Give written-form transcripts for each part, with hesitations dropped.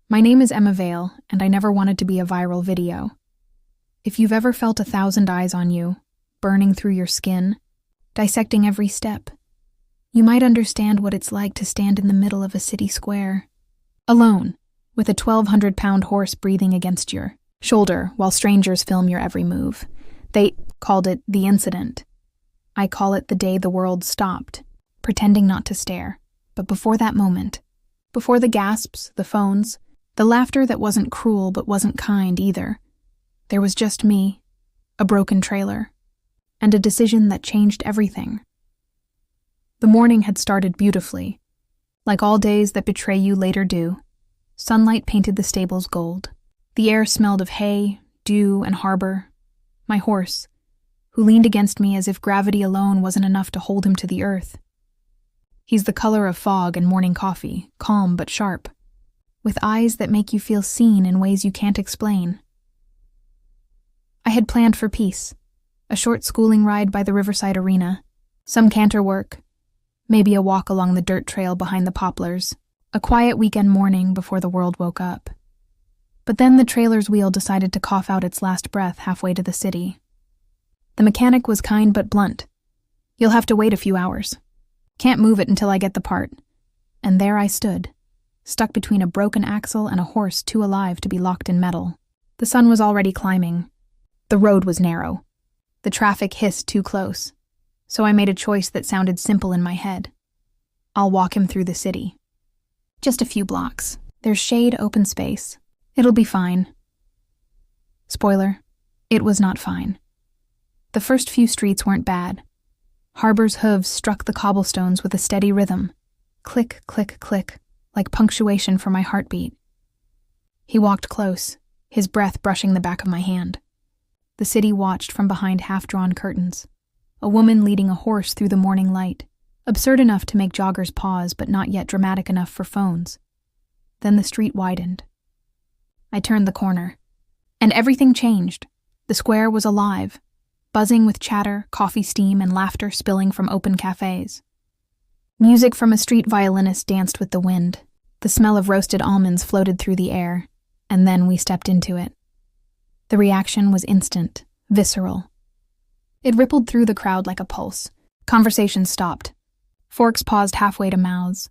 My name is Emma Vale, and I never wanted to be a viral video. If you've ever felt 1,000 eyes on you, burning through your skin, dissecting every step, you might understand what it's like to stand in the middle of a city square, alone, with a 1,200-pound horse breathing against your shoulder while strangers film your every move. They called it the incident. I call it the day the world stopped, pretending not to stare. But before that moment, before the gasps, the phones, the laughter that wasn't cruel but wasn't kind either, there was just me, a broken trailer, and a decision that changed everything. The morning had started beautifully. Like all days that betray you later do, sunlight painted the stables gold. The air smelled of hay, dew, and harbor. My horse, who leaned against me as if gravity alone wasn't enough to hold him to the earth. He's the color of fog and morning coffee, calm but sharp, with eyes that make you feel seen in ways you can't explain. I had planned for peace, a short schooling ride by the Riverside Arena, some canter work, maybe a walk along the dirt trail behind the poplars, a quiet weekend morning before the world woke up. But then the trailer's wheel decided to cough out its last breath halfway to the city. The mechanic was kind but blunt. "You'll have to wait a few hours. Can't move it until I get the part." And there I stood, stuck between a broken axle and a horse too alive to be locked in metal. The sun was already climbing. The road was narrow. The traffic hissed too close. So I made a choice that sounded simple in my head. I'll walk him through the city. Just a few blocks. There's shade, open space. It'll be fine. Spoiler, it was not fine. The first few streets weren't bad. Harbor's hooves struck the cobblestones with a steady rhythm. Click, click, click, like punctuation for my heartbeat. He walked close, his breath brushing the back of my hand. The city watched from behind half-drawn curtains. A woman leading a horse through the morning light, absurd enough to make joggers pause but not yet dramatic enough for phones. Then the street widened. I turned the corner, and everything changed. The square was alive, buzzing with chatter, coffee steam, and laughter spilling from open cafes. Music from a street violinist danced with the wind. The smell of roasted almonds floated through the air, and then we stepped into it. The reaction was instant, visceral. It rippled through the crowd like a pulse. Conversations stopped. Forks paused halfway to mouths.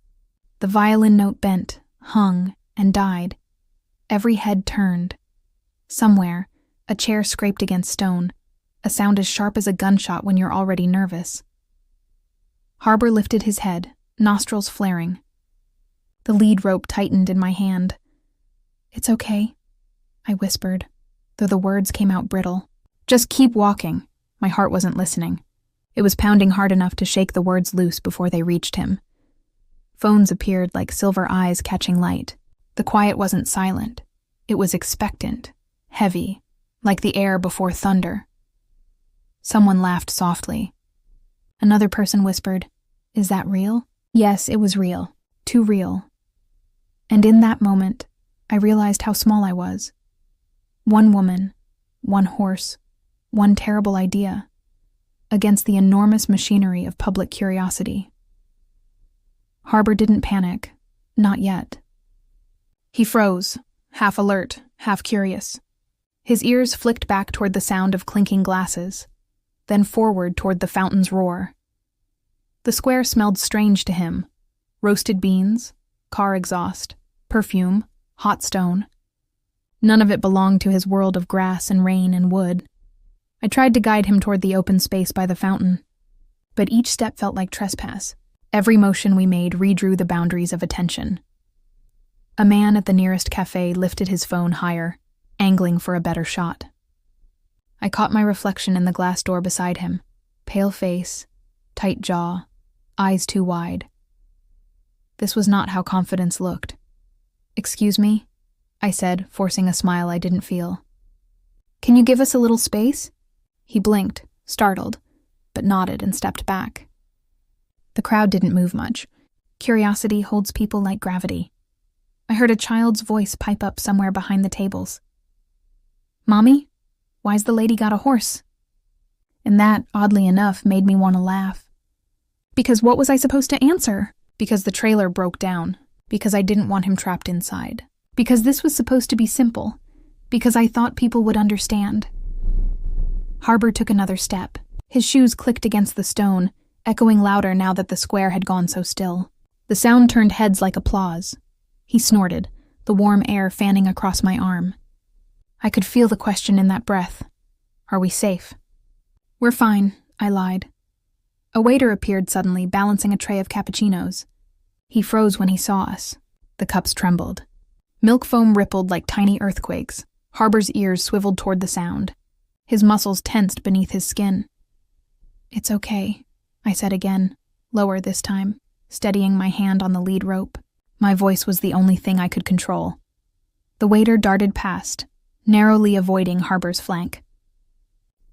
The violin note bent, hung, and died. Every head turned. Somewhere, a chair scraped against stone, a sound as sharp as a gunshot when you're already nervous. Harbor lifted his head, nostrils flaring. The lead rope tightened in my hand. "It's okay," I whispered, though the words came out brittle. "Just keep walking." My heart wasn't listening. It was pounding hard enough to shake the words loose before they reached him. Phones appeared like silver eyes catching light. The quiet wasn't silent. It was expectant, heavy, like the air before thunder. Someone laughed softly. Another person whispered, "Is that real?" Yes, it was real. Too real. And in that moment, I realized how small I was. One woman, one horse, one terrible idea, against the enormous machinery of public curiosity. Harbor didn't panic, not yet. He froze, half alert, half curious. His ears flicked back toward the sound of clinking glasses, then forward toward the fountain's roar. The square smelled strange to him. Roasted beans, car exhaust, perfume, hot stone. None of it belonged to his world of grass and rain and wood. I tried to guide him toward the open space by the fountain, but each step felt like trespass. Every motion we made redrew the boundaries of attention. A man at the nearest cafe lifted his phone higher, angling for a better shot. I caught my reflection in the glass door beside him. Pale face, tight jaw, eyes too wide. This was not how confidence looked. "Excuse me?" I said, forcing a smile I didn't feel. "Can you give us a little space?" He blinked, startled, but nodded and stepped back. The crowd didn't move much. Curiosity holds people like gravity. I heard a child's voice pipe up somewhere behind the tables. "Mommy, why's the lady got a horse?" And that, oddly enough, made me want to laugh. Because what was I supposed to answer? Because the trailer broke down. Because I didn't want him trapped inside. Because this was supposed to be simple. Because I thought people would understand. Harbor took another step. His shoes clicked against the stone, echoing louder now that the square had gone so still. The sound turned heads like applause. He snorted, the warm air fanning across my arm. I could feel the question in that breath. Are we safe? We're fine, I lied. A waiter appeared suddenly, balancing a tray of cappuccinos. He froze when he saw us. The cups trembled. Milk foam rippled like tiny earthquakes. Harbor's ears swiveled toward the sound. His muscles tensed beneath his skin. It's okay, I said again, lower this time, steadying my hand on the lead rope. My voice was the only thing I could control. The waiter darted past, narrowly avoiding Harbor's flank.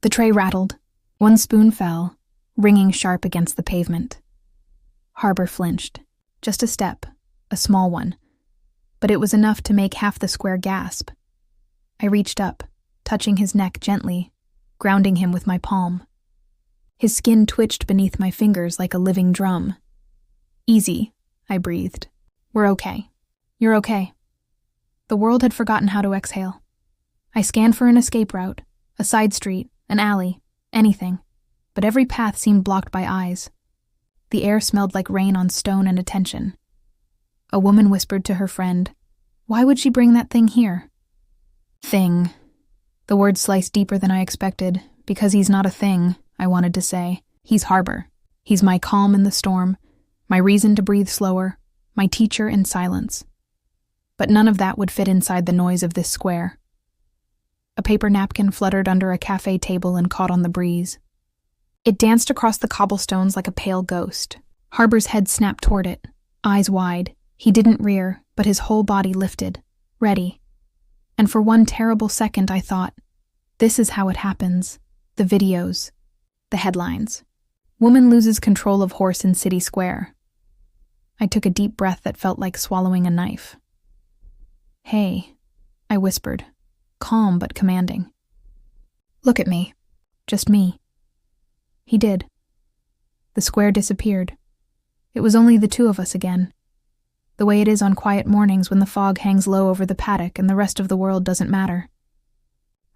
The tray rattled. One spoon fell, ringing sharp against the pavement. Harbor flinched. Just a step, a small one, but it was enough to make half the square gasp. I reached up, touching his neck gently, grounding him with my palm. His skin twitched beneath my fingers like a living drum. Easy, I breathed. We're okay. You're okay. The world had forgotten how to exhale. I scanned for an escape route, a side street, an alley, anything, but every path seemed blocked by eyes. The air smelled like rain on stone and attention. A woman whispered to her friend, "Why would she bring that thing here?" Thing. The word sliced deeper than I expected, because he's not a thing, I wanted to say. He's Harbor. He's my calm in the storm, my reason to breathe slower, my teacher in silence. But none of that would fit inside the noise of this square. A paper napkin fluttered under a cafe table and caught on the breeze. It danced across the cobblestones like a pale ghost. Harbor's head snapped toward it, eyes wide. He didn't rear, but his whole body lifted, ready. And for one terrible second I thought, this is how it happens. The videos. The headlines. Woman loses control of horse in city square. I took a deep breath that felt like swallowing a knife. Hey, I whispered, calm but commanding. Look at me. Just me. He did. The square disappeared. It was only the two of us again. The way it is on quiet mornings when the fog hangs low over the paddock and the rest of the world doesn't matter.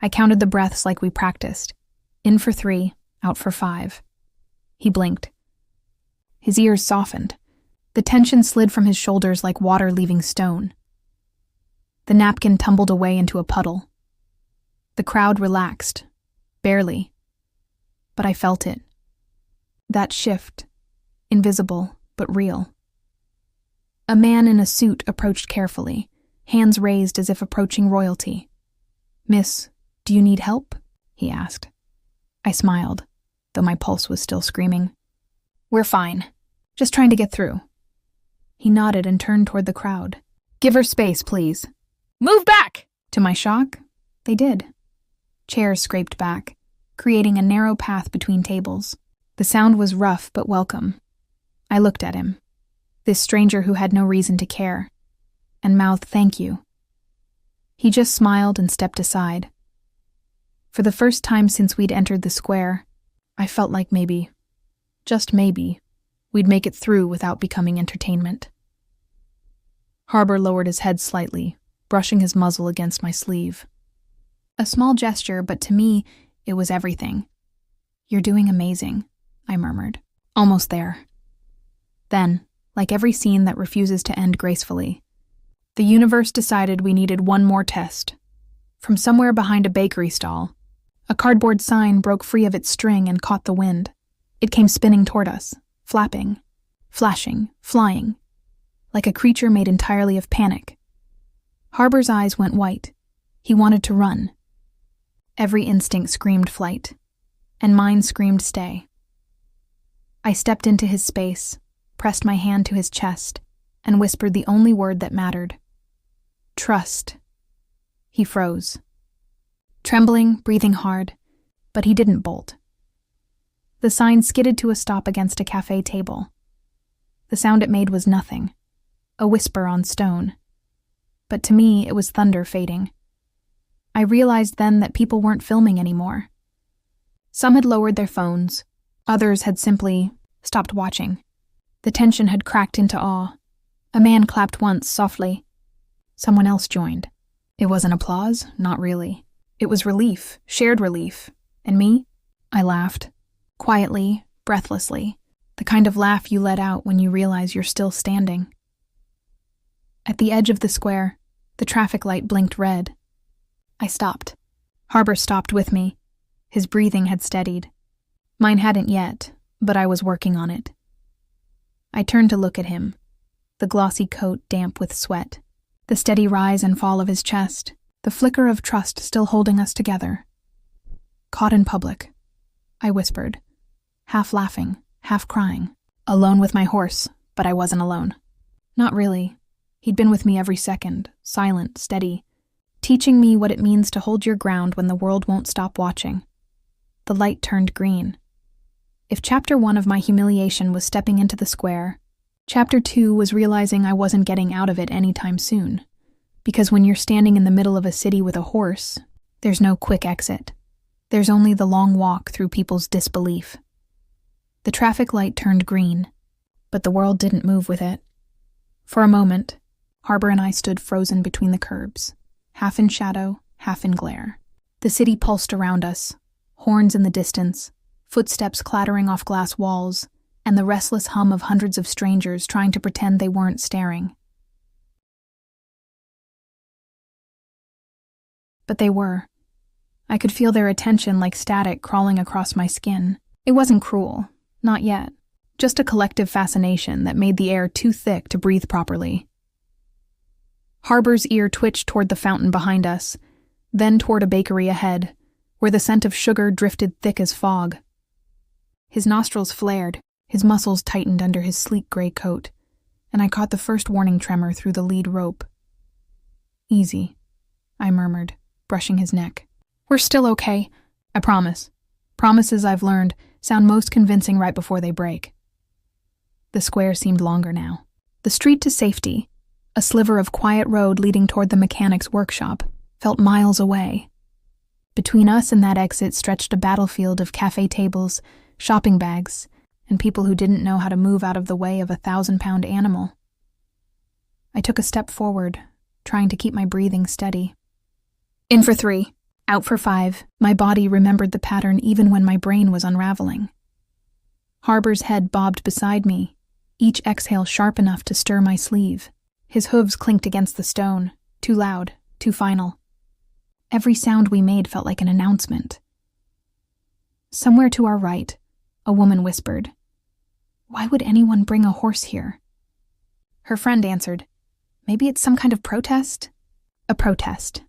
I counted the breaths like we practiced. In for 3, out for 5. He blinked. His ears softened. The tension slid from his shoulders like water leaving stone. The napkin tumbled away into a puddle. The crowd relaxed. Barely. But I felt it. That shift. Invisible, but real. A man in a suit approached carefully, hands raised as if approaching royalty. "Miss, do you need help?" he asked. I smiled, though my pulse was still screaming. "We're fine. Just trying to get through." He nodded and turned toward the crowd. "Give her space, please." "Move back!" To my shock, they did. Chairs scraped back, creating a narrow path between tables. The sound was rough but welcome. I looked at him, this stranger who had no reason to care, and mouthed thank you. He just smiled and stepped aside. For the first time since we'd entered the square, I felt like maybe, just maybe, we'd make it through without becoming entertainment. Harbor lowered his head slightly, brushing his muzzle against my sleeve. A small gesture, but to me, it was everything. "You're doing amazing," I murmured. "Almost there." Then, like every scene that refuses to end gracefully, the universe decided we needed one more test. From somewhere behind a bakery stall, a cardboard sign broke free of its string and caught the wind. It came spinning toward us, flapping, flashing, flying, like a creature made entirely of panic. Harbor's eyes went white. He wanted to run. Every instinct screamed flight, and mine screamed stay. I stepped into his space, pressed my hand to his chest, and whispered the only word that mattered. "Trust." He froze. Trembling, breathing hard, but he didn't bolt. The sign skidded to a stop against a cafe table. The sound it made was nothing, a whisper on stone. But to me, it was thunder fading. I realized then that people weren't filming anymore. Some had lowered their phones. Others had simply stopped watching. The tension had cracked into awe. A man clapped once, softly. Someone else joined. It wasn't applause, not really. It was relief, shared relief. And me? I laughed. Quietly, breathlessly. The kind of laugh you let out when you realize you're still standing. At the edge of the square, the traffic light blinked red. I stopped. Harbor stopped with me. His breathing had steadied. Mine hadn't yet, but I was working on it. I turned to look at him, the glossy coat damp with sweat, the steady rise and fall of his chest, the flicker of trust still holding us together. Caught in public, I whispered, half laughing, half crying. Alone with my horse, but I wasn't alone. Not really. He'd been with me every second, silent, steady, teaching me what it means to hold your ground when the world won't stop watching. The light turned green. If Chapter 1 of my humiliation was stepping into the square, Chapter 2 was realizing I wasn't getting out of it anytime soon. Because when you're standing in the middle of a city with a horse, there's no quick exit. There's only the long walk through people's disbelief. The traffic light turned green, but the world didn't move with it. For a moment, Harbor and I stood frozen between the curbs, half in shadow, half in glare. The city pulsed around us, horns in the distance, footsteps clattering off glass walls, and the restless hum of hundreds of strangers trying to pretend they weren't staring. But they were. I could feel their attention like static crawling across my skin. It wasn't cruel, not yet. Just a collective fascination that made the air too thick to breathe properly. Harbor's ear twitched toward the fountain behind us, then toward a bakery ahead, where the scent of sugar drifted thick as fog. His nostrils flared, his muscles tightened under his sleek gray coat, and I caught the first warning tremor through the lead rope. "Easy," I murmured, brushing his neck. "We're still okay, I promise. Promises I've learned sound most convincing right before they break." The square seemed longer now. The street to safety, a sliver of quiet road leading toward the mechanic's workshop, felt miles away. Between us and that exit stretched a battlefield of cafe tables, shopping bags, and people who didn't know how to move out of the way of a 1,000-pound animal. I took a step forward, trying to keep my breathing steady. In for 3, out for 5, my body remembered the pattern even when my brain was unraveling. Harbor's head bobbed beside me, each exhale sharp enough to stir my sleeve. His hooves clinked against the stone, too loud, too final. Every sound we made felt like an announcement. Somewhere to our right, a woman whispered, "Why would anyone bring a horse here?" Her friend answered, "Maybe it's some kind of protest?" A protest.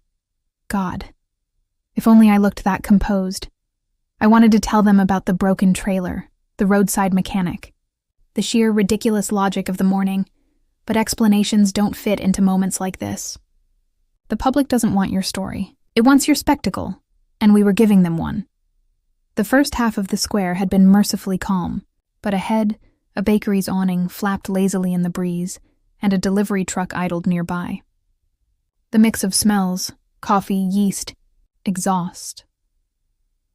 God. If only I looked that composed. I wanted to tell them about the broken trailer, the roadside mechanic, the sheer ridiculous logic of the morning, but explanations don't fit into moments like this. The public doesn't want your story. It wants your spectacle, and we were giving them one. The first half of the square had been mercifully calm, but ahead, a bakery's awning flapped lazily in the breeze, and a delivery truck idled nearby. The mix of smells, coffee, yeast, exhaust,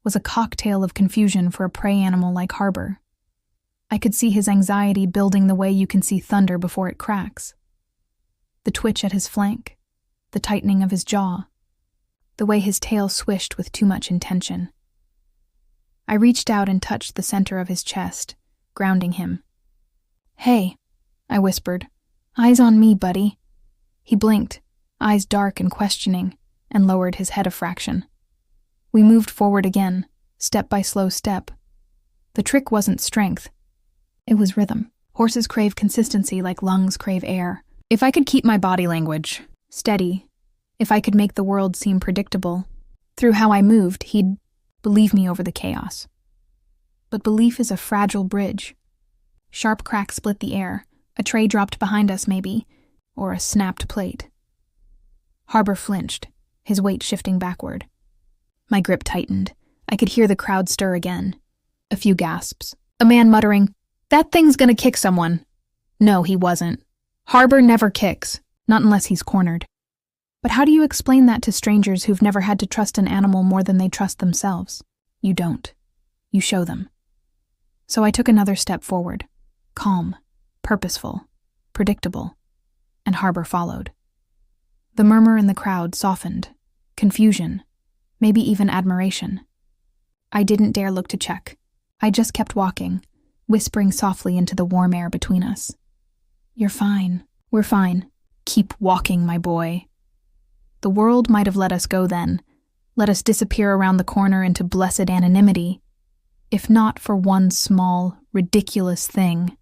was a cocktail of confusion for a prey animal like Harbor. I could see his anxiety building the way you can see thunder before it cracks. The twitch at his flank, the tightening of his jaw, the way his tail swished with too much intention. I reached out and touched the center of his chest, grounding him. "Hey," I whispered. "Eyes on me, buddy." He blinked, eyes dark and questioning, and lowered his head a fraction. We moved forward again, step by slow step. The trick wasn't strength. It was rhythm. Horses crave consistency like lungs crave air. If I could keep my body language steady, if I could make the world seem predictable, through how I moved, he'd believe me over the chaos. But belief is a fragile bridge. Sharp cracks split the air, a tray dropped behind us maybe, or a snapped plate. Harbor flinched, his weight shifting backward. My grip tightened. I could hear the crowd stir again. A few gasps. A man muttering, "That thing's gonna kick someone." No, he wasn't. Harbor never kicks, not unless he's cornered. But how do you explain that to strangers who've never had to trust an animal more than they trust themselves? You don't. You show them. So I took another step forward, calm, purposeful, predictable, and Harbor followed. The murmur in the crowd softened. Confusion. Maybe even admiration. I didn't dare look to check. I just kept walking, whispering softly into the warm air between us. "You're fine. We're fine. Keep walking, my boy." The world might have let us go then, let us disappear around the corner into blessed anonymity, if not for one small, ridiculous thing.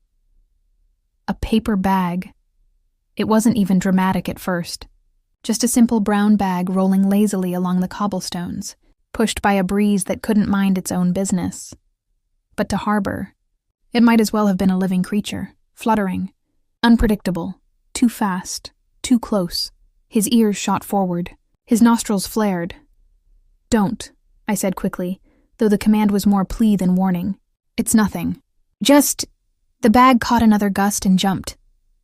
A paper bag. It wasn't even dramatic at first. Just a simple brown bag rolling lazily along the cobblestones, pushed by a breeze that couldn't mind its own business. But to Harbor, it might as well have been a living creature, fluttering, unpredictable, too fast, too close. His ears shot forward. His nostrils flared. "Don't," I said quickly, though the command was more plea than warning. "It's nothing. Just—" The bag caught another gust and jumped.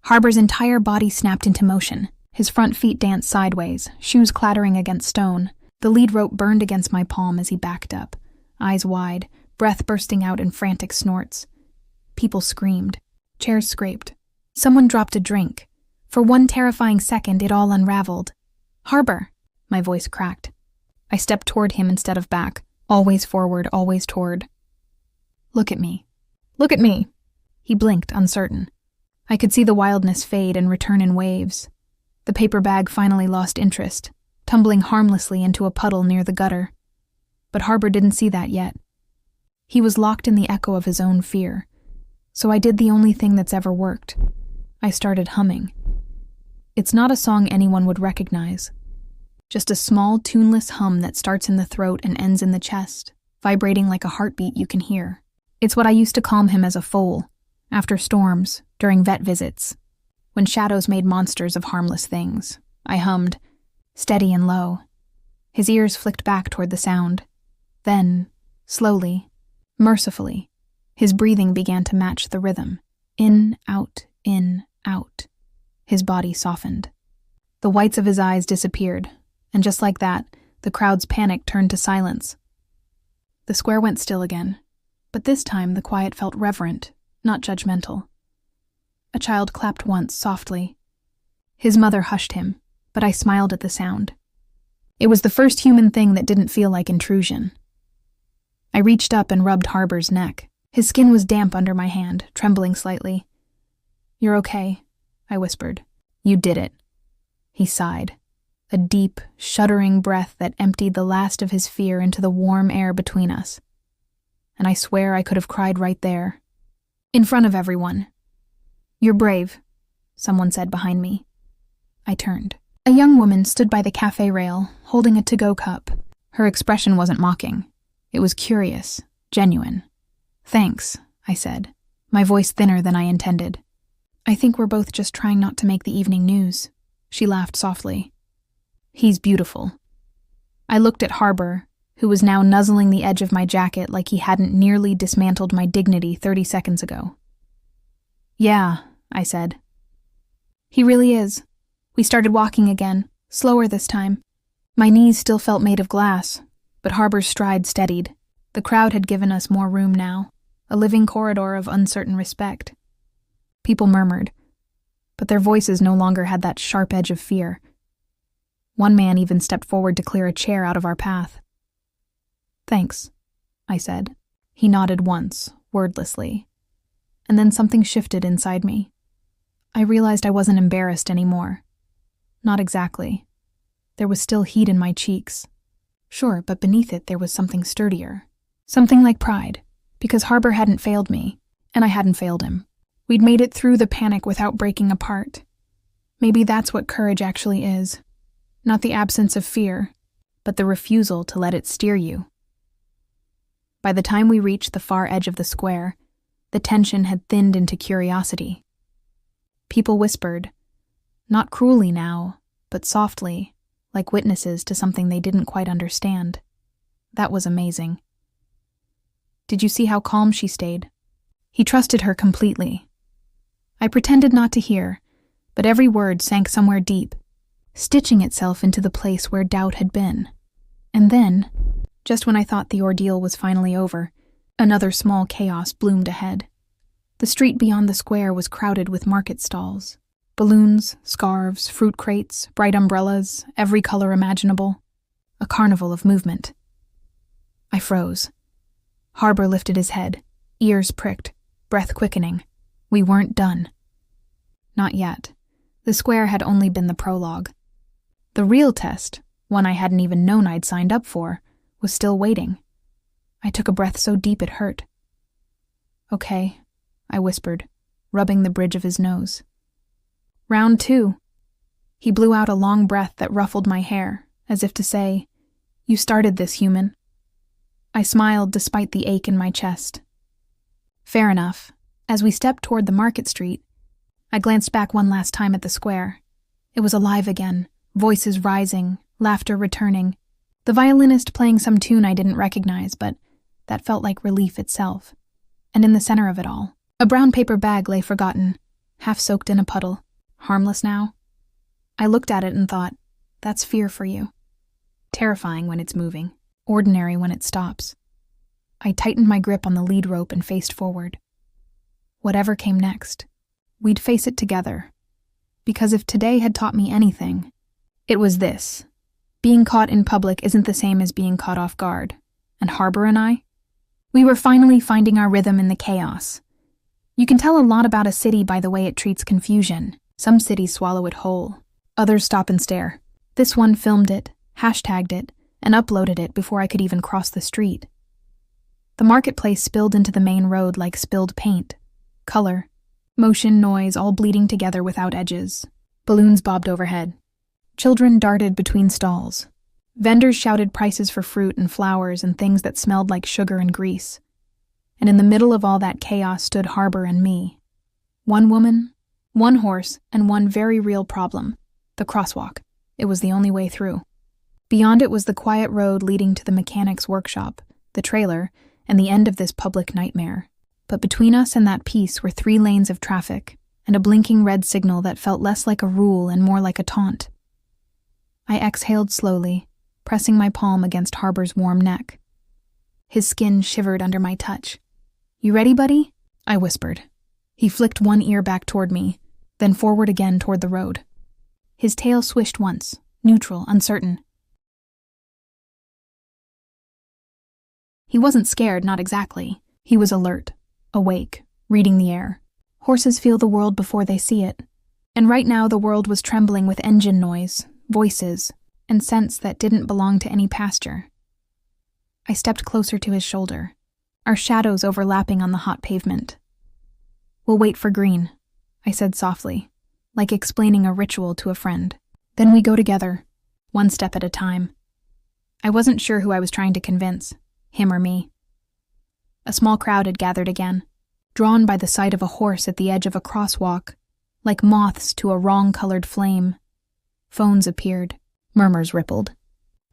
Harbor's entire body snapped into motion. His front feet danced sideways, shoes clattering against stone. The lead rope burned against my palm as he backed up, eyes wide, breath bursting out in frantic snorts. People screamed. Chairs scraped. Someone dropped a drink. For one terrifying second, it all unraveled. "Harbor!" My voice cracked. I stepped toward him instead of back, always forward, always toward. "Look at me. Look at me!" He blinked, uncertain. I could see the wildness fade and return in waves. The paper bag finally lost interest, tumbling harmlessly into a puddle near the gutter. But Harbor didn't see that yet. He was locked in the echo of his own fear. So I did the only thing that's ever worked. I started humming. It's not a song anyone would recognize. Just a small, tuneless hum that starts in the throat and ends in the chest, vibrating like a heartbeat you can hear. It's what I used to calm him as a foal, after storms, during vet visits, when shadows made monsters of harmless things. I hummed, steady and low. His ears flicked back toward the sound. Then, slowly, mercifully, his breathing began to match the rhythm. In, out, in, out. His body softened. The whites of his eyes disappeared, and just like that, the crowd's panic turned to silence. The square went still again, but this time the quiet felt reverent, not judgmental. A child clapped once, softly. His mother hushed him, but I smiled at the sound. It was the first human thing that didn't feel like intrusion. I reached up and rubbed Harbor's neck. His skin was damp under my hand, trembling slightly. "You're okay," I whispered. "You did it." He sighed, a deep, shuddering breath that emptied the last of his fear into the warm air between us. And I swear I could have cried right there, in front of everyone. "You're brave," someone said behind me. I turned. A young woman stood by the cafe rail, holding a to-go cup. Her expression wasn't mocking. It was curious, genuine. "Thanks," I said, my voice thinner than I intended. "I think we're both just trying not to make the evening news." She laughed softly. "He's beautiful." I looked at Harbor, who was now nuzzling the edge of my jacket like he hadn't nearly dismantled my dignity 30 seconds ago. "Yeah," I said. "He really is." We started walking again, slower this time. My knees still felt made of glass, but Harbor's stride steadied. The crowd had given us more room now, a living corridor of uncertain respect. People murmured, but their voices no longer had that sharp edge of fear. One man even stepped forward to clear a chair out of our path. "Thanks," I said. He nodded once, wordlessly. And then something shifted inside me. I realized I wasn't embarrassed anymore. Not exactly. There was still heat in my cheeks. Sure, but beneath it there was something sturdier. Something like pride, because Harbor hadn't failed me, and I hadn't failed him. We'd made it through the panic without breaking apart. Maybe that's what courage actually is. Not the absence of fear, but the refusal to let it steer you. By the time we reached the far edge of the square, the tension had thinned into curiosity. People whispered, not cruelly now, but softly, like witnesses to something they didn't quite understand. That was amazing. "Did you see how calm she stayed?" He trusted her completely. I pretended not to hear, but every word sank somewhere deep, stitching itself into the place where doubt had been. And then, just when I thought the ordeal was finally over, another small chaos bloomed ahead. The street beyond the square was crowded with market stalls. Balloons, scarves, fruit crates, bright umbrellas, every color imaginable. A carnival of movement. I froze. Harbor lifted his head, ears pricked, breath quickening. We weren't done. Not yet. The square had only been the prologue. The real test, one I hadn't even known I'd signed up for, was still waiting. I took a breath so deep it hurt. "Okay," I whispered, rubbing the bridge of his nose. "Round 2. He blew out a long breath that ruffled my hair, as if to say, "You started this, human." I smiled despite the ache in my chest. Fair enough. As we stepped toward the market street, I glanced back one last time at the square. It was alive again, voices rising, laughter returning, the violinist playing some tune I didn't recognize, but that felt like relief itself. And in the center of it all, a brown paper bag lay forgotten, half soaked in a puddle. Harmless now? I looked at it and thought, that's fear for you. Terrifying when it's moving, ordinary when it stops. I tightened my grip on the lead rope and faced forward. Whatever came next, we'd face it together. Because if today had taught me anything, it was this. Being caught in public isn't the same as being caught off guard. And Harbor and I? We were finally finding our rhythm in the chaos. You can tell a lot about a city by the way it treats confusion. Some cities swallow it whole. Others stop and stare. This one filmed it, hashtagged it, and uploaded it before I could even cross the street. The marketplace spilled into the main road like spilled paint. Color, motion, noise, all bleeding together without edges. Balloons bobbed overhead. Children darted between stalls. Vendors shouted prices for fruit and flowers and things that smelled like sugar and grease. And in the middle of all that chaos stood Harbor and me. One woman, one horse, and one very real problem. The crosswalk. It was the only way through. Beyond it was the quiet road leading to the mechanic's workshop, the trailer, and the end of this public nightmare. But between us and that piece were 3 lanes of traffic, and a blinking red signal that felt less like a rule and more like a taunt. I exhaled slowly, pressing my palm against Harbor's warm neck. His skin shivered under my touch. "You ready, buddy?" I whispered. He flicked one ear back toward me, then forward again toward the road. His tail swished once, neutral, uncertain. He wasn't scared, not exactly. He was alert, awake, reading the air. Horses feel the world before they see it. And right now the world was trembling with engine noise, voices, and scents that didn't belong to any pasture. I stepped closer to his shoulder, our shadows overlapping on the hot pavement. "We'll wait for green," I said softly, like explaining a ritual to a friend. "Then we go together, one step at a time." I wasn't sure who I was trying to convince, him or me. A small crowd had gathered again, drawn by the sight of a horse at the edge of a crosswalk, like moths to a wrong-colored flame. Phones appeared. Murmurs rippled.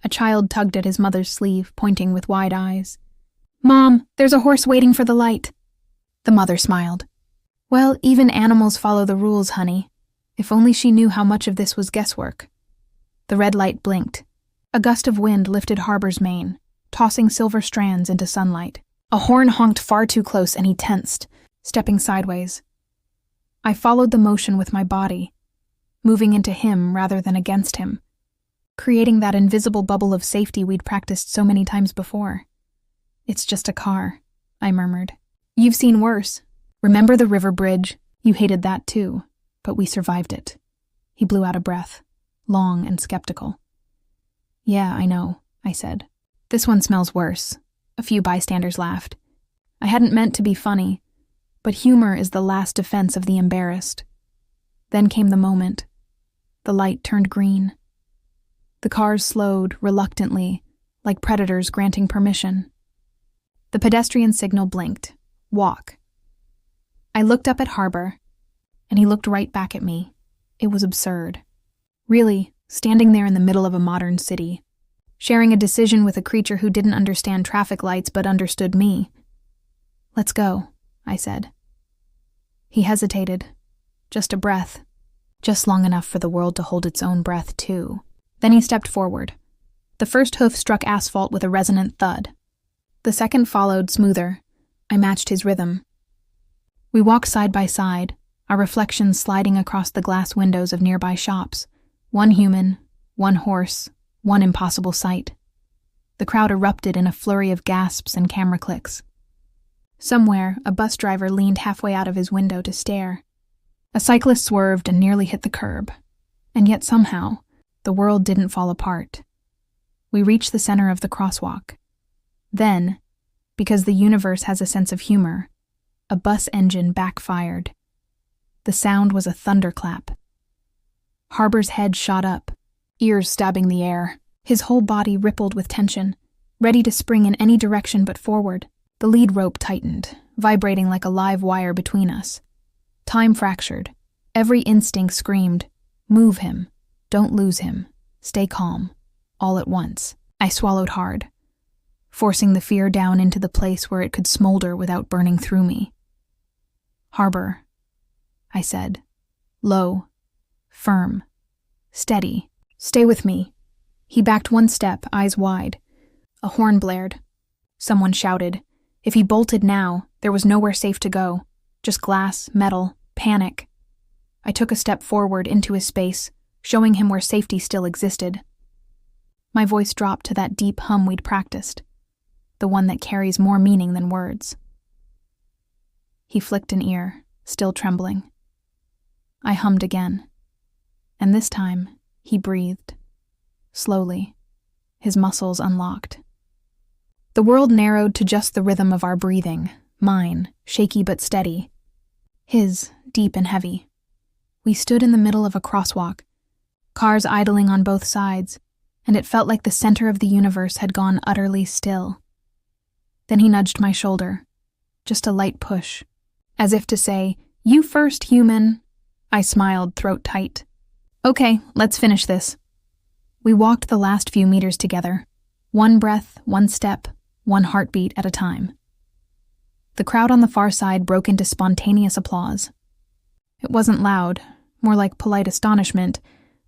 A child tugged at his mother's sleeve, pointing with wide eyes. "Mom, there's a horse waiting for the light." The mother smiled. "Well, even animals follow the rules, honey. If only she knew how much of this was guesswork." The red light blinked. A gust of wind lifted Harbor's mane, tossing silver strands into sunlight. A horn honked far too close and he tensed, stepping sideways. I followed the motion with my body, moving into him rather than against him, creating that invisible bubble of safety we'd practiced so many times before. "It's just a car," I murmured. "You've seen worse. Remember the river bridge? You hated that too, but we survived it." He blew out a breath, long and skeptical. "Yeah, I know," I said. "This one smells worse." A few bystanders laughed. I hadn't meant to be funny, but humor is the last defense of the embarrassed. Then came the moment. The light turned green. The cars slowed, reluctantly, like predators granting permission. The pedestrian signal blinked. Walk. I looked up at Harbor, and he looked right back at me. It was absurd. Really, standing there in the middle of a modern city, sharing a decision with a creature who didn't understand traffic lights but understood me. "Let's go," I said. He hesitated. Just a breath. Just long enough for the world to hold its own breath, too. Then he stepped forward. The first hoof struck asphalt with a resonant thud. The second followed, smoother. I matched his rhythm. We walked side by side, our reflections sliding across the glass windows of nearby shops. One human, one horse, one impossible sight. The crowd erupted in a flurry of gasps and camera clicks. Somewhere, a bus driver leaned halfway out of his window to stare. A cyclist swerved and nearly hit the curb. And yet somehow, the world didn't fall apart. We reached the center of the crosswalk. Then, because the universe has a sense of humor, a bus engine backfired. The sound was a thunderclap. Harbor's head shot up, ears stabbing the air. His whole body rippled with tension, ready to spring in any direction but forward. The lead rope tightened, vibrating like a live wire between us. Time fractured. Every instinct screamed, "Move him. Don't lose him. Stay calm." All at once, I swallowed hard, forcing the fear down into the place where it could smolder without burning through me. "Harbor," I said, low, firm, steady. "Stay with me." He backed one step, eyes wide. A horn blared. Someone shouted. If he bolted now, there was nowhere safe to go. Just glass, metal, panic. I took a step forward into his space, showing him where safety still existed. My voice dropped to that deep hum we'd practiced, the one that carries more meaning than words. He flicked an ear, still trembling. I hummed again, and this time he breathed. Slowly, his muscles unlocked. The world narrowed to just the rhythm of our breathing, mine, shaky but steady. His, deep and heavy. We stood in the middle of a crosswalk, cars idling on both sides, and it felt like the center of the universe had gone utterly still. Then he nudged my shoulder, just a light push, as if to say, "You first, human." I smiled, throat tight. "Okay, let's finish this." We walked the last few meters together, one breath, one step, one heartbeat at a time. The crowd on the far side broke into spontaneous applause. It wasn't loud, more like polite astonishment,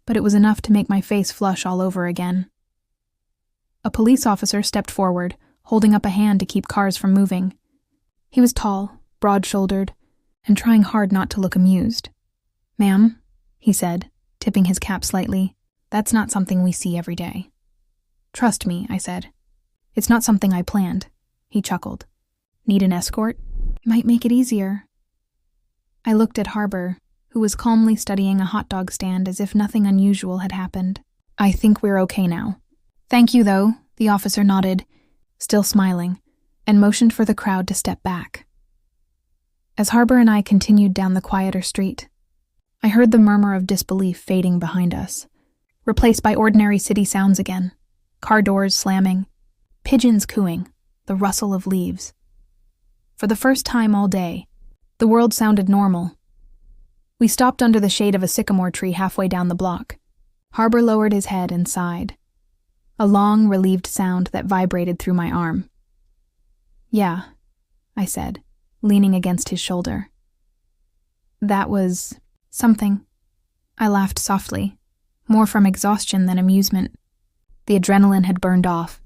but it was enough to make my face flush all over again. A police officer stepped forward, holding up a hand to keep cars from moving. He was tall, broad-shouldered, and trying hard not to look amused. "Ma'am," he said, tipping his cap slightly, "that's not something we see every day." "Trust me," I said. "It's not something I planned." He chuckled. "Need an escort? Might make it easier." I looked at Harbor, who was calmly studying a hot dog stand as if nothing unusual had happened. "I think we're okay now." "Thank you, though," the officer nodded, still smiling, and motioned for the crowd to step back. As Harbor and I continued down the quieter street, I heard the murmur of disbelief fading behind us, replaced by ordinary city sounds again. Car doors slamming, pigeons cooing, the rustle of leaves. For the first time all day, the world sounded normal. We stopped under the shade of a sycamore tree halfway down the block. Harbor lowered his head and sighed, a long, relieved sound that vibrated through my arm. "Yeah," I said, leaning against his shoulder. "That was something." I laughed softly, more from exhaustion than amusement. The adrenaline had burned off,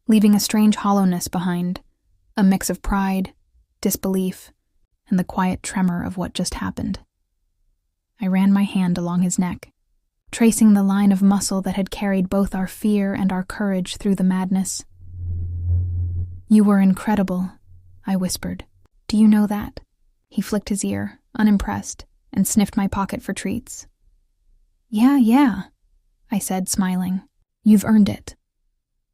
leaving a strange hollowness behind, a mix of pride, disbelief, and the quiet tremor of what just happened. I ran my hand along his neck, tracing the line of muscle that had carried both our fear and our courage through the madness. "You were incredible," I whispered. "Do you know that?" He flicked his ear, unimpressed, and sniffed my pocket for treats. Yeah, I said, smiling. "You've earned it."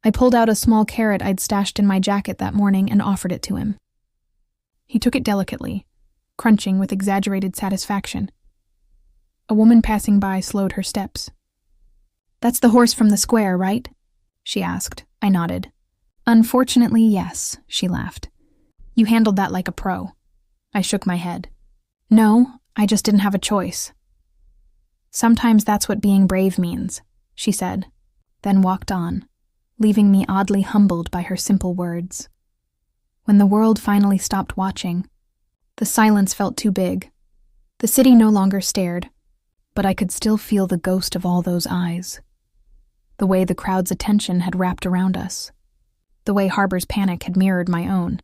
I pulled out a small carrot I'd stashed in my jacket that morning and offered it to him. He took it delicately, crunching with exaggerated satisfaction. A woman passing by slowed her steps. "That's the horse from the square, right?" she asked. I nodded. "Unfortunately, yes," she laughed. "You handled that like a pro." I shook my head. "No, I just didn't have a choice." "Sometimes that's what being brave means," she said, then walked on, leaving me oddly humbled by her simple words. When the world finally stopped watching, the silence felt too big. The city no longer stared, but I could still feel the ghost of all those eyes. The way the crowd's attention had wrapped around us. The way Harbor's panic had mirrored my own.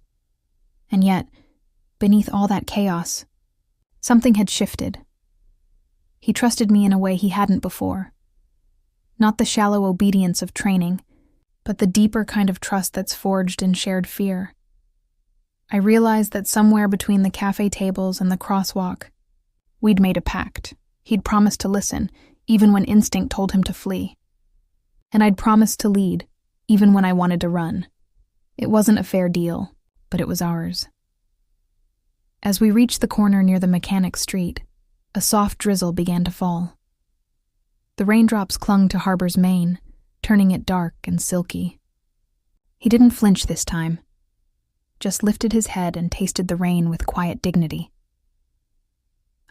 And yet, beneath all that chaos, Something had shifted. He trusted me in a way he hadn't before. Not the shallow obedience of training, but the deeper kind of trust that's forged in shared fear. I realized that somewhere between the cafe tables and the crosswalk, we'd made a pact. He'd promised to listen, even when instinct told him to flee. And I'd promised to lead, even when I wanted to run. It wasn't a fair deal, but it was ours. As we reached the corner near the mechanic street, a soft drizzle began to fall. The raindrops clung to Harbor's mane, turning it dark and silky. He didn't flinch this time, just lifted his head and tasted the rain with quiet dignity.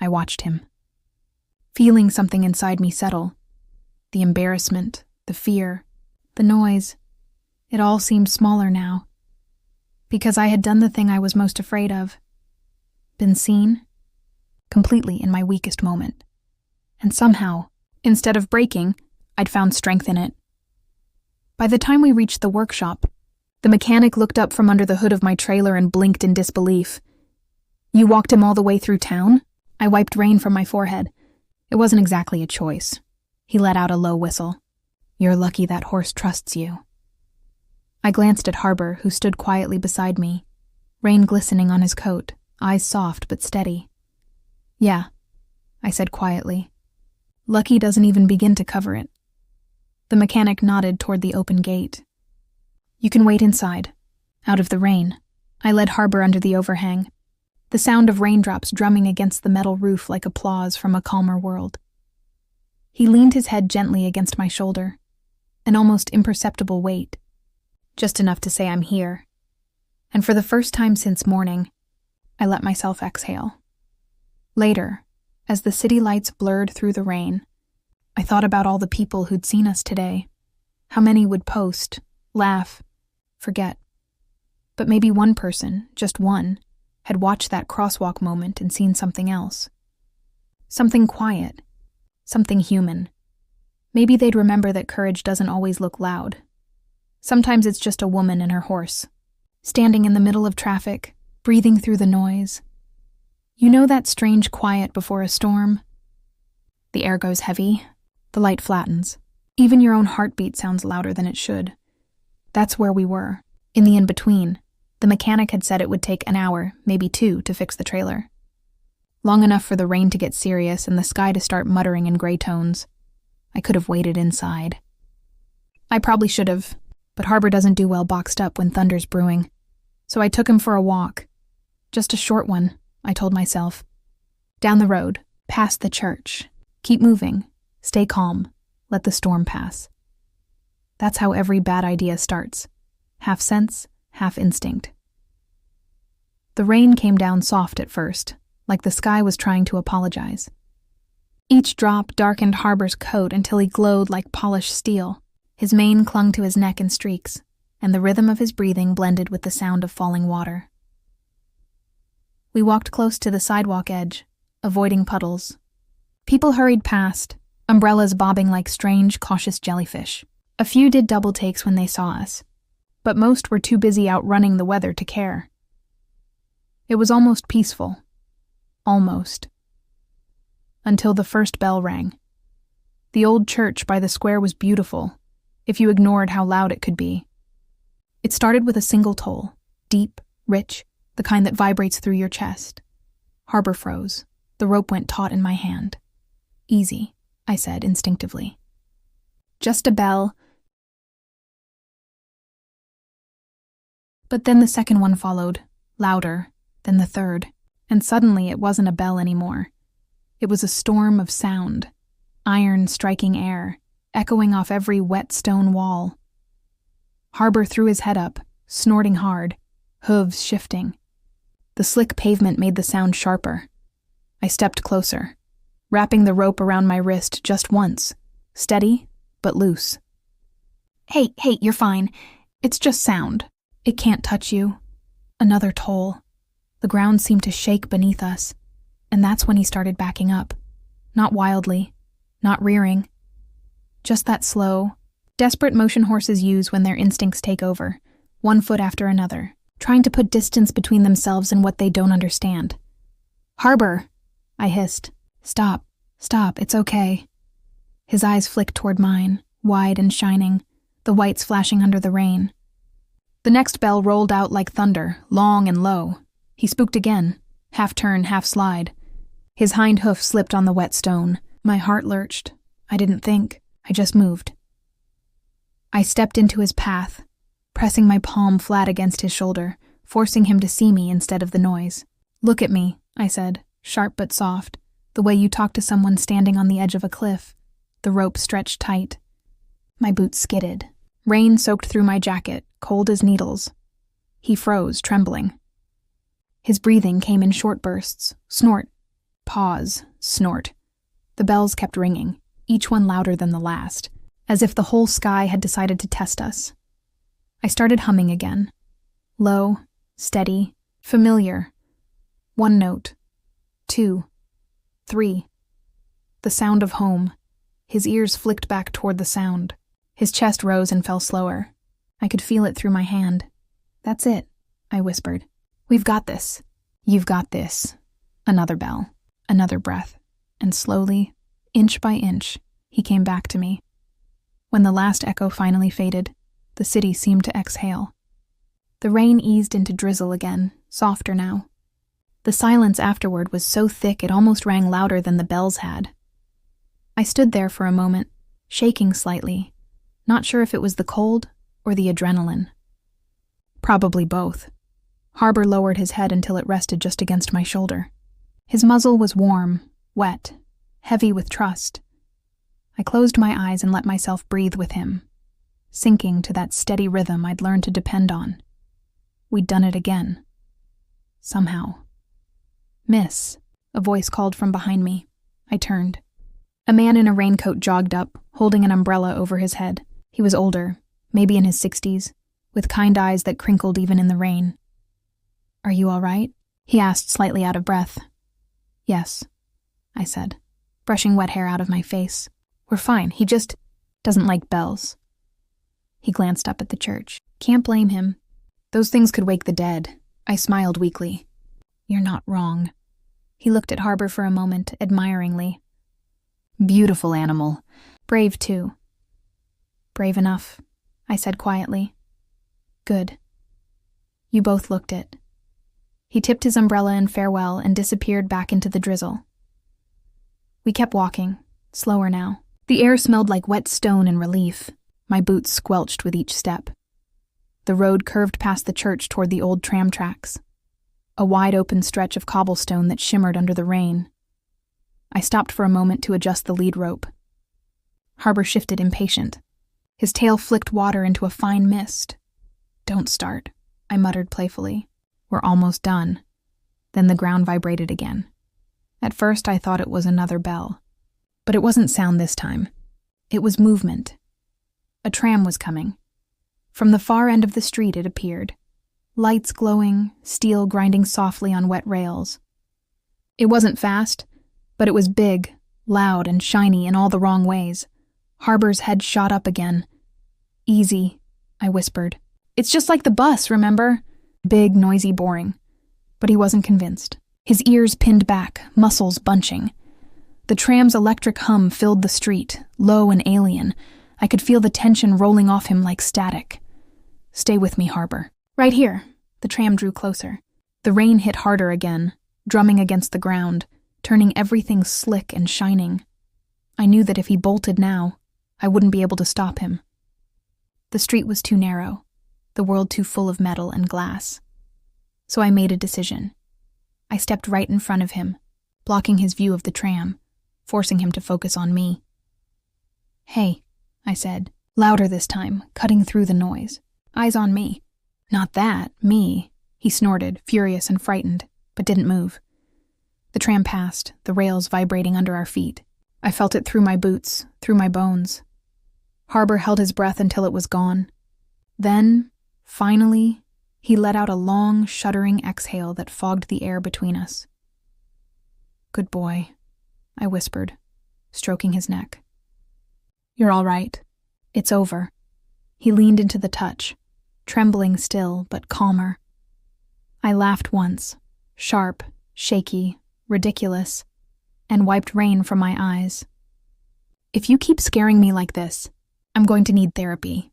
I watched him, feeling something inside me settle. The embarrassment, the fear, the noise, it all seemed smaller now. Because I had done the thing I was most afraid of. Been seen, completely in my weakest moment. And somehow, instead of breaking, I'd found strength in it. By the time we reached the workshop, the mechanic looked up from under the hood of my trailer and blinked in disbelief. "You walked him all the way through town?" I wiped rain from my forehead. It wasn't exactly a choice. He let out a low whistle. "You're lucky that horse trusts you." I glanced at Harbor, who stood quietly beside me, rain glistening on his coat, eyes soft but steady. "Yeah," I said quietly. "Lucky doesn't even begin to cover it." The mechanic nodded toward the open gate. "You can wait inside, out of the rain." I led Harbor under the overhang, the sound of raindrops drumming against the metal roof like applause from a calmer world. He leaned his head gently against my shoulder, an almost imperceptible weight, just enough to say I'm here. And for the first time since morning, I let myself exhale. Later, as the city lights blurred through the rain, I thought about all the people who'd seen us today. How many would post, laugh, forget. But maybe one person, just one, had watched that crosswalk moment and seen something else. Something quiet, something human. Maybe they'd remember that courage doesn't always look loud. Sometimes it's just a woman and her horse, standing in the middle of traffic, breathing through the noise. You know that strange quiet before a storm? The air goes heavy, the light flattens. Even your own heartbeat sounds louder than it should. That's where we were, in the in-between. The mechanic had said it would take an hour, maybe 2, to fix the trailer. Long enough for the rain to get serious and the sky to start muttering in gray tones. I could have waited inside. I probably should have, but Harbor doesn't do well boxed up when thunder's brewing. So I took him for a walk. Just a short one, I told myself. Down the road, past the church. Keep moving. Stay calm. Let the storm pass. That's how every bad idea starts. Half sense, half instinct. The rain came down soft at first, like the sky was trying to apologize. Each drop darkened Harbor's coat until he glowed like polished steel. His mane clung to his neck in streaks, and the rhythm of his breathing blended with the sound of falling water. We walked close to the sidewalk edge, avoiding puddles. People hurried past, umbrellas bobbing like strange, cautious jellyfish. A few did double takes when they saw us, but most were too busy outrunning the weather to care. It was almost peaceful. Almost. Until the first bell rang. The old church by the square was beautiful, if you ignored how loud it could be. It started with a single toll, deep, rich, the kind that vibrates through your chest. Harbor froze. The rope went taut in my hand. "Easy," I said instinctively. "Just a bell." But then the second one followed, louder, then the third, and suddenly it wasn't a bell anymore. It was a storm of sound, iron striking air, echoing off every wet stone wall. Harbor threw his head up, snorting hard, hooves shifting. The slick pavement made the sound sharper. I stepped closer, wrapping the rope around my wrist just once, steady but loose. Hey, you're fine. It's just sound. It can't touch you." Another toll. The ground seemed to shake beneath us, and that's when he started backing up. Not wildly, not rearing. Just that slow, desperate motion horses use when their instincts take over, one foot after another, trying to put distance between themselves and what they don't understand. "Harbor," I hissed. Stop, it's okay. His eyes flicked toward mine, wide and shining, the whites flashing under the rain. The next bell rolled out like thunder, long and low. He spooked again, half turn, half slide. His hind hoof slipped on the wet stone. My heart lurched. I didn't think. I just moved. I stepped into his path, pressing my palm flat against his shoulder, forcing him to see me instead of the noise. Look at me, I said, sharp but soft, the way you talk to someone standing on the edge of a cliff. The rope stretched tight. My boots skidded. Rain soaked through my jacket, cold as needles. He froze, trembling. His breathing came in short bursts. Snort. Pause. Snort. The bells kept ringing, each one louder than the last, as if the whole sky had decided to test us. I started humming again. Low, steady, familiar. 1 note. 2. 3. The sound of home. His ears flicked back toward the sound. His chest rose and fell slower. I could feel it through my hand. That's it, I whispered. We've got this. You've got this. Another bell. Another breath. And slowly, inch by inch, he came back to me. When the last echo finally faded, the city seemed to exhale. The rain eased into drizzle again, softer now. The silence afterward was so thick it almost rang louder than the bells had. I stood there for a moment, shaking slightly, not sure if it was the cold or the adrenaline. Probably both. Harbor lowered his head until it rested just against my shoulder. His muzzle was warm, wet, heavy with trust. I closed my eyes and let myself breathe with him, sinking to that steady rhythm I'd learned to depend on. We'd done it again. Somehow. Miss, a voice called from behind me. I turned. A man in a raincoat jogged up, holding an umbrella over his head. He was older, maybe in his 60s, with kind eyes that crinkled even in the rain. Are you all right? He asked, slightly out of breath. Yes, I said, brushing wet hair out of my face. We're fine, he just doesn't like bells. He glanced up at the church. Can't blame him. Those things could wake the dead. I smiled weakly. You're not wrong. He looked at Harbor for a moment, admiringly. Beautiful animal. Brave, too. Brave enough, I said quietly. Good. You both looked it. He tipped his umbrella in farewell and disappeared back into the drizzle. We kept walking, slower now. The air smelled like wet stone in relief. My boots squelched with each step. The road curved past the church toward the old tram tracks, a wide-open stretch of cobblestone that shimmered under the rain. I stopped for a moment to adjust the lead rope. Harbor shifted, impatient. His tail flicked water into a fine mist. Don't start, I muttered playfully. We're almost done. Then the ground vibrated again. At first I thought it was another bell. But it wasn't sound this time. It was movement. A tram was coming. From the far end of the street it appeared. Lights glowing, steel grinding softly on wet rails. It wasn't fast, but it was big, loud, and shiny in all the wrong ways. Harbor's head shot up again. Easy, I whispered. It's just like the bus, remember? Big, noisy, boring. But he wasn't convinced. His ears pinned back, muscles bunching. The tram's electric hum filled the street, low and alien. I could feel the tension rolling off him like static. Stay with me, Harbor. Right here. The tram drew closer. The rain hit harder again, drumming against the ground, turning everything slick and shining. I knew that if he bolted now, I wouldn't be able to stop him. The street was too narrow, the world too full of metal and glass. So I made a decision. I stepped right in front of him, blocking his view of the tram, forcing him to focus on me. Hey, I said, louder this time, cutting through the noise. Eyes on me. Not that, me. He snorted, furious and frightened, but didn't move. The tram passed, the rails vibrating under our feet. I felt it through my boots, through my bones. Harbor held his breath until it was gone. Then, finally, he let out a long, shuddering exhale that fogged the air between us. Good boy, I whispered, stroking his neck. You're all right. It's over. He leaned into the touch, trembling still, but calmer. I laughed once, sharp, shaky, ridiculous. and wiped rain from my eyes. "If you keep scaring me like this, I'm going to need therapy."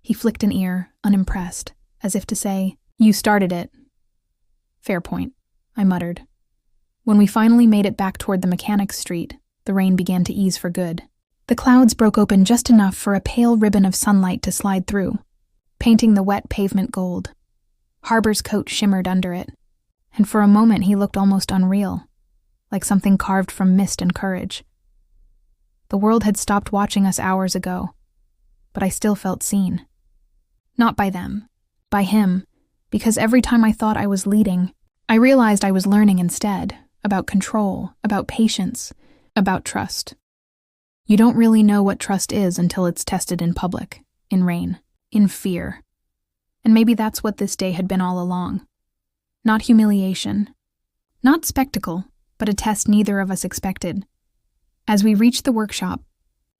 He flicked an ear, unimpressed, as if to say, "You started it." "Fair point," I muttered. When we finally made it back toward the Mechanics Street, the rain began to ease for good. The clouds broke open just enough for a pale ribbon of sunlight to slide through, painting the wet pavement gold. Harbor's coat shimmered under it, and for a moment he looked almost unreal, like something carved from mist and courage. The world had stopped watching us hours ago, but I still felt seen. Not by them, by him, because every time I thought I was leading, I realized I was learning instead, about control, about patience, about trust. You don't really know what trust is until it's tested in public, in rain, in fear. And maybe that's what this day had been all along. Not humiliation, not spectacle, but a test neither of us expected. As we reached the workshop,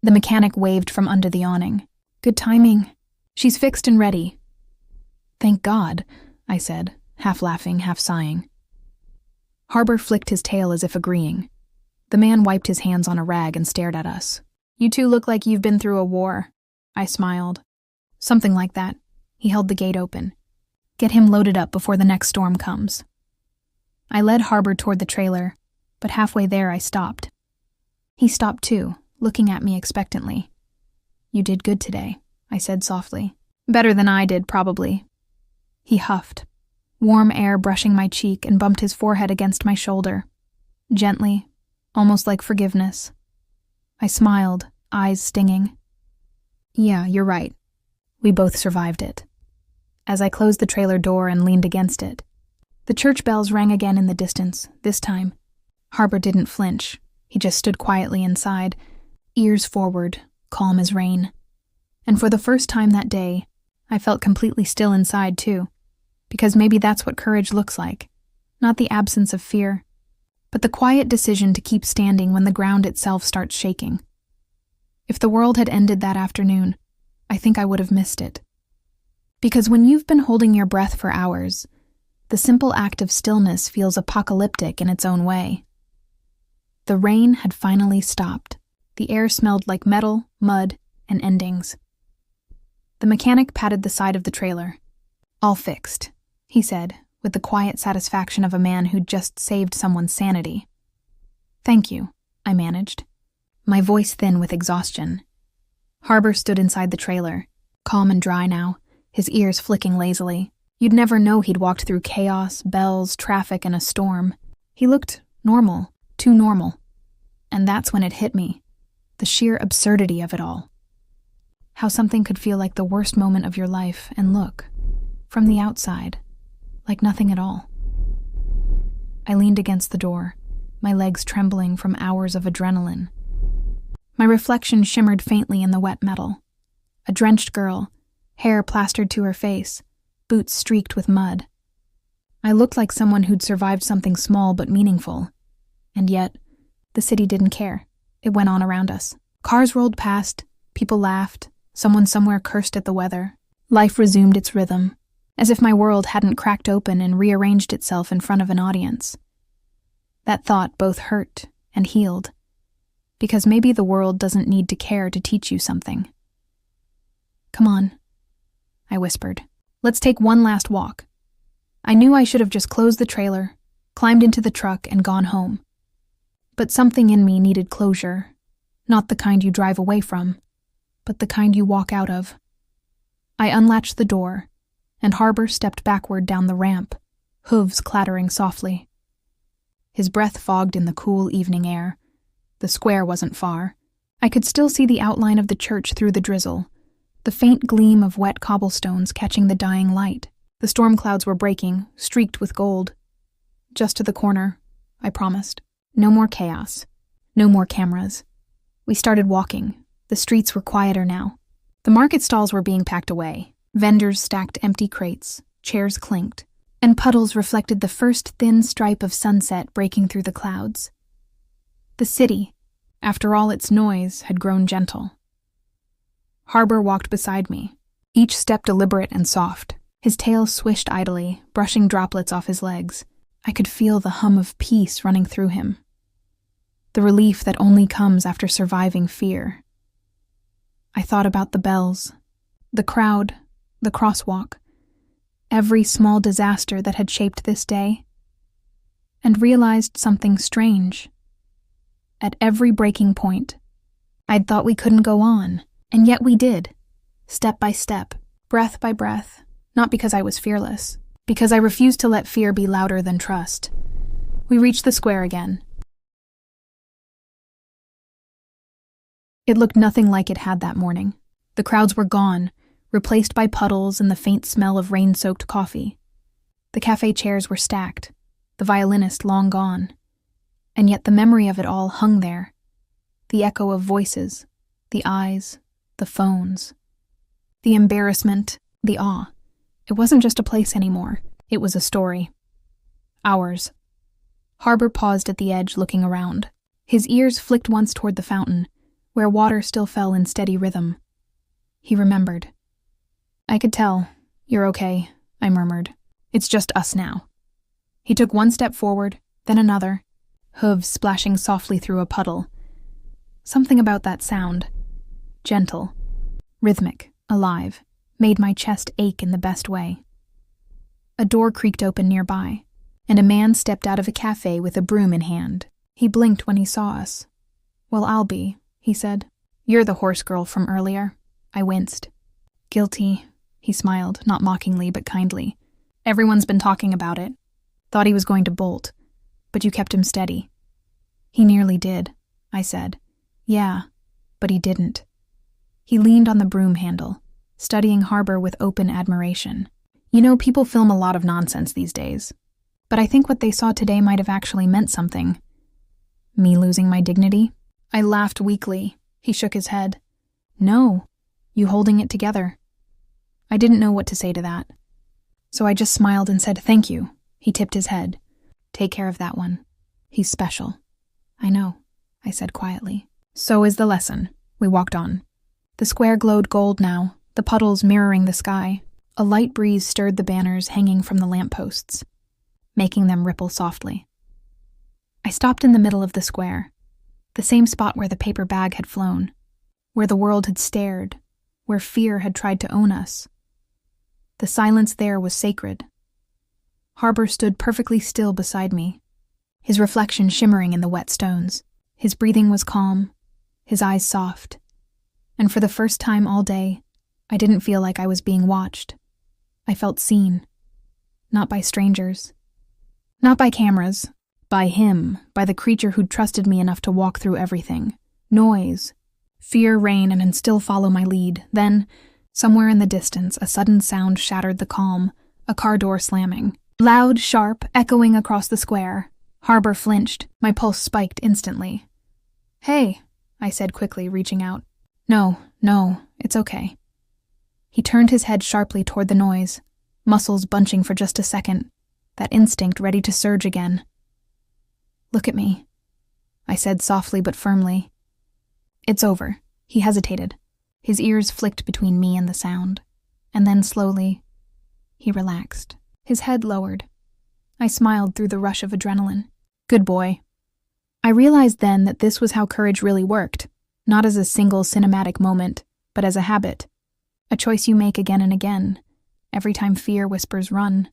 the mechanic waved from under the awning. "Good timing. She's fixed and ready." "Thank God," I said, half laughing, half sighing. Harbor flicked his tail as if agreeing. The man wiped his hands on a rag and stared at us. "You two look like you've been through a war." I smiled. "Something like that." He held the gate open. "Get him loaded up before the next storm comes." I led Harbor toward the trailer, but halfway there I stopped. He stopped too, looking at me expectantly. "You did good today," I said softly. "Better than I did, probably." He huffed, warm air brushing my cheek, and bumped his forehead against my shoulder. Gently, almost like forgiveness. I smiled, eyes stinging. "Yeah, you're right. We both survived it." As I closed the trailer door and leaned against it, the church bells rang again in the distance, this time. Harbor didn't flinch. He just stood quietly inside, ears forward, calm as rain. And for the first time that day, I felt completely still inside too, because maybe that's what courage looks like. Not the absence of fear, but the quiet decision to keep standing when the ground itself starts shaking. If the world had ended that afternoon, I think I would have missed it. Because when you've been holding your breath for hours, the simple act of stillness feels apocalyptic in its own way. The rain had finally stopped. The air smelled like metal, mud, and endings. The mechanic patted the side of the trailer. "All fixed," he said, with the quiet satisfaction of a man who'd just saved someone's sanity. "Thank you," I managed, my voice thin with exhaustion. Harbor stood inside the trailer, calm and dry now, his ears flicking lazily. You'd never know he'd walked through chaos, bells, traffic, and a storm. He looked normal, too normal. And that's when it hit me, the sheer absurdity of it all. How something could feel like the worst moment of your life and look, from the outside, like nothing at all. I leaned against the door, my legs trembling from hours of adrenaline. My reflection shimmered faintly in the wet metal. A drenched girl, hair plastered to her face, boots streaked with mud. I looked like someone who'd survived something small but meaningful. And yet, the city didn't care. It went on around us. Cars rolled past, people laughed, someone somewhere cursed at the weather. Life resumed its rhythm, as if my world hadn't cracked open and rearranged itself in front of an audience. That thought both hurt and healed, because maybe the world doesn't need to care to teach you something. "Come on," I whispered. "Let's take one last walk." I knew I should have just closed the trailer, climbed into the truck, and gone home. But something in me needed closure, not the kind you drive away from, but the kind you walk out of. I unlatched the door, and Harbor stepped backward down the ramp, hooves clattering softly. His breath fogged in the cool evening air. The square wasn't far. I could still see the outline of the church through the drizzle, the faint gleam of wet cobblestones catching the dying light. The storm clouds were breaking, streaked with gold. "Just to the corner," I promised. No more chaos. No more cameras. We started walking. The streets were quieter now. The market stalls were being packed away. Vendors stacked empty crates, chairs clinked, and puddles reflected the first thin stripe of sunset breaking through the clouds. The city, after all its noise, had grown gentle. Harbor walked beside me, each step deliberate and soft. His tail swished idly, brushing droplets off his legs. I could feel the hum of peace running through him. the relief that only comes after surviving fear. I thought about the bells, the crowd, the crosswalk, every small disaster that had shaped this day, and realized something strange. At every breaking point, I'd thought we couldn't go on, and yet we did, step by step, breath by breath, not because I was fearless, because I refused to let fear be louder than trust. We reached the square again. It looked nothing like it had that morning. The crowds were gone, replaced by puddles and the faint smell of rain-soaked coffee. The cafe chairs were stacked, the violinist long gone, and yet the memory of it all hung there. The echo of voices, the eyes, the phones, the embarrassment, the awe. It wasn't just a place anymore. It was a story. Ours. Harbor paused at the edge, looking around. His ears flicked once toward the fountain, where water still fell in steady rhythm. He remembered. "I could tell. You're okay," I murmured. "It's just us now." He took one step forward, then another, hooves splashing softly through a puddle. Something about that sound, gentle, rhythmic, alive, made my chest ache in the best way. A door creaked open nearby, and a man stepped out of a cafe with a broom in hand. He blinked when he saw us. "Well, I'll be," he said. "You're the horse girl from earlier." I winced. "Guilty," he smiled, not mockingly but kindly. "Everyone's been talking about it. Thought he was going to bolt, but you kept him steady." "He nearly did," I said. "Yeah, but he didn't." He leaned on the broom handle, studying Harbor with open admiration. "You know, people film a lot of nonsense these days, but I think what they saw today might have actually meant something." "Me losing my dignity?" I laughed weakly. He shook his head. "No, you holding it together." I didn't know what to say to that, so I just smiled and said, "Thank you." He tipped his head. "Take care of that one. He's special." "I know," I said quietly. "So is the lesson." We walked on. The square glowed gold now, the puddles mirroring the sky. A light breeze stirred the banners hanging from the lampposts, making them ripple softly. I stopped in the middle of the square, the same spot where the paper bag had flown, where the world had stared, where fear had tried to own us. The silence there was sacred. Harbor stood perfectly still beside me, his reflection shimmering in the wet stones. His breathing was calm, his eyes soft, and for the first time all day, I didn't feel like I was being watched. I felt seen, not by strangers, not by cameras, by him, by the creature who'd trusted me enough to walk through everything. Noise, fear, reign, and still follow my lead. Then, somewhere in the distance, a sudden sound shattered the calm, a car door slamming. Loud, sharp, echoing across the square. Harbor flinched. My pulse spiked instantly. "Hey," I said quickly, reaching out. No, it's okay." He turned his head sharply toward the noise, muscles bunching for just a second, that instinct ready to surge again. "Look at me," I said softly but firmly. "It's over." He hesitated. His ears flicked between me and the sound, and then slowly, he relaxed. His head lowered. I smiled through the rush of adrenaline. "Good boy." I realized then that this was how courage really worked, not as a single cinematic moment, but as a habit. A choice you make again and again. Every time fear whispers run,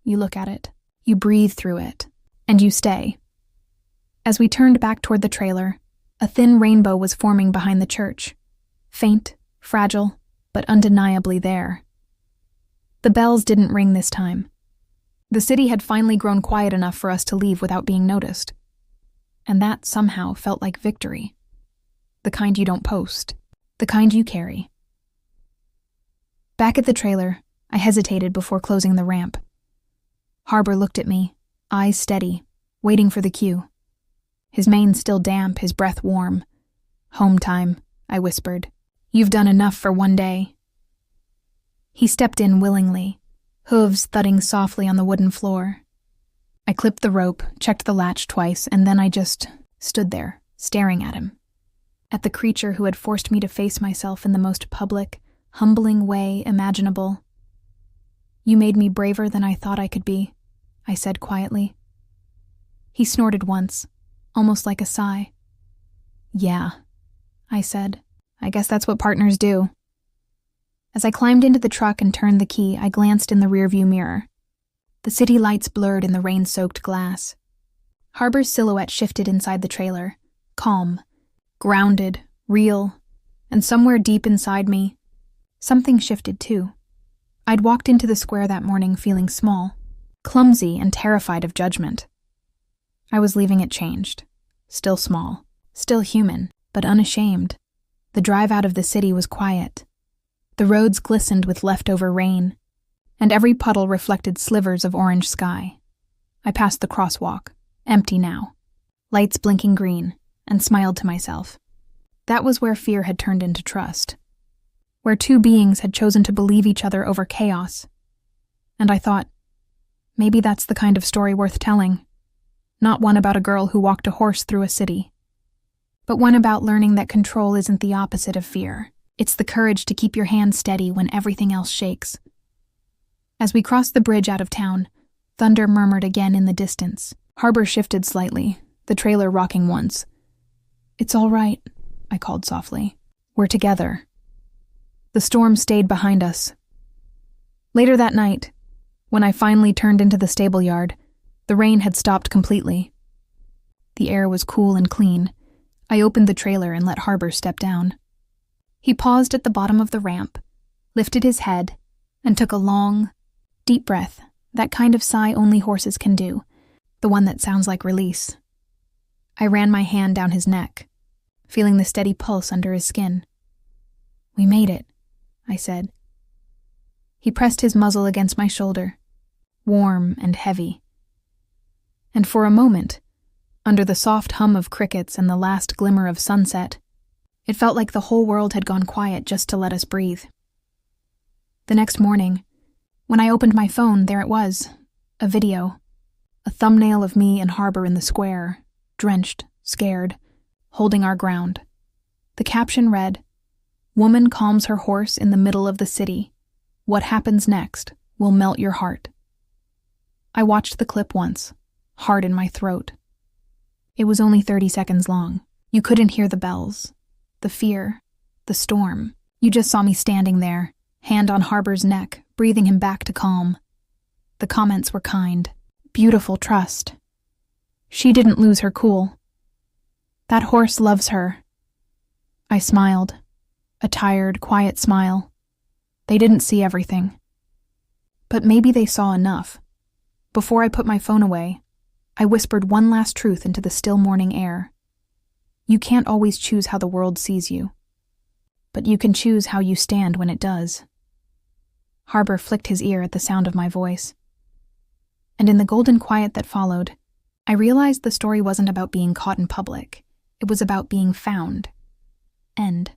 you look at it, you breathe through it, and you stay. As we turned back toward the trailer, a thin rainbow was forming behind the church. Faint, fragile, but undeniably there. The bells didn't ring this time. The city had finally grown quiet enough for us to leave without being noticed. And that somehow felt like victory. The kind you don't post. The kind you carry. Back at the trailer, I hesitated before closing the ramp. Harbor looked at me, eyes steady, waiting for the cue. His mane still damp, his breath warm. "Home time," I whispered. "You've done enough for one day." He stepped in willingly, hooves thudding softly on the wooden floor. I clipped the rope, checked the latch twice, and then I just stood there, staring at him. At the creature who had forced me to face myself in the most public, humbling way imaginable. "You made me braver than I thought I could be," I said quietly. He snorted once, almost like a sigh. Yeah, I said. I guess that's what partners do. As I climbed into the truck and turned the key, I glanced in the rearview mirror. The city lights blurred in the rain-soaked glass. Harbor's silhouette shifted inside the trailer, calm, grounded, real, and somewhere deep inside me, something shifted too. I'd walked into the square that morning feeling small, clumsy, and terrified of judgment. I was leaving it changed, still small, still human, but unashamed. The drive out of the city was quiet. The roads glistened with leftover rain, and every puddle reflected slivers of orange sky. I passed the crosswalk, empty now, lights blinking green, and smiled to myself. That was where fear had turned into trust, where two beings had chosen to believe each other over chaos. And I thought, maybe that's the kind of story worth telling. Not one about a girl who walked a horse through a city, but one about learning that control isn't the opposite of fear. It's the courage to keep your hand steady when everything else shakes. As we crossed the bridge out of town, thunder murmured again in the distance. Harbor shifted slightly, the trailer rocking once. "It's all right," I called softly. "We're together." The storm stayed behind us. Later that night, when I finally turned into the stable yard, the rain had stopped completely. The air was cool and clean. I opened the trailer and let Harbor step down. He paused at the bottom of the ramp, lifted his head, and took a long, deep breath, that kind of sigh only horses can do, the one that sounds like release. I ran my hand down his neck, feeling the steady pulse under his skin. "We made it," I said. He pressed his muzzle against my shoulder, warm and heavy. And for a moment, under the soft hum of crickets and the last glimmer of sunset, it felt like the whole world had gone quiet just to let us breathe. The next morning, when I opened my phone, there it was, a video, a thumbnail of me and Harbor in the square, drenched, scared, holding our ground. The caption read, "Woman calms her horse in the middle of the city. What happens next will melt your heart." I watched the clip once, hard in my throat. It was only 30 seconds long. You couldn't hear the bells, the fear, the storm. You just saw me standing there, hand on Harbor's neck, breathing him back to calm. The comments were kind. Beautiful trust. She didn't lose her cool. That horse loves her. I smiled, a tired, quiet smile. They didn't see everything. But maybe they saw enough. Before I put my phone away, I whispered one last truth into the still morning air. You can't always choose how the world sees you, but you can choose how you stand when it does. Harbor flicked his ear at the sound of my voice. And in the golden quiet that followed, I realized the story wasn't about being caught in public. It was about being found. End.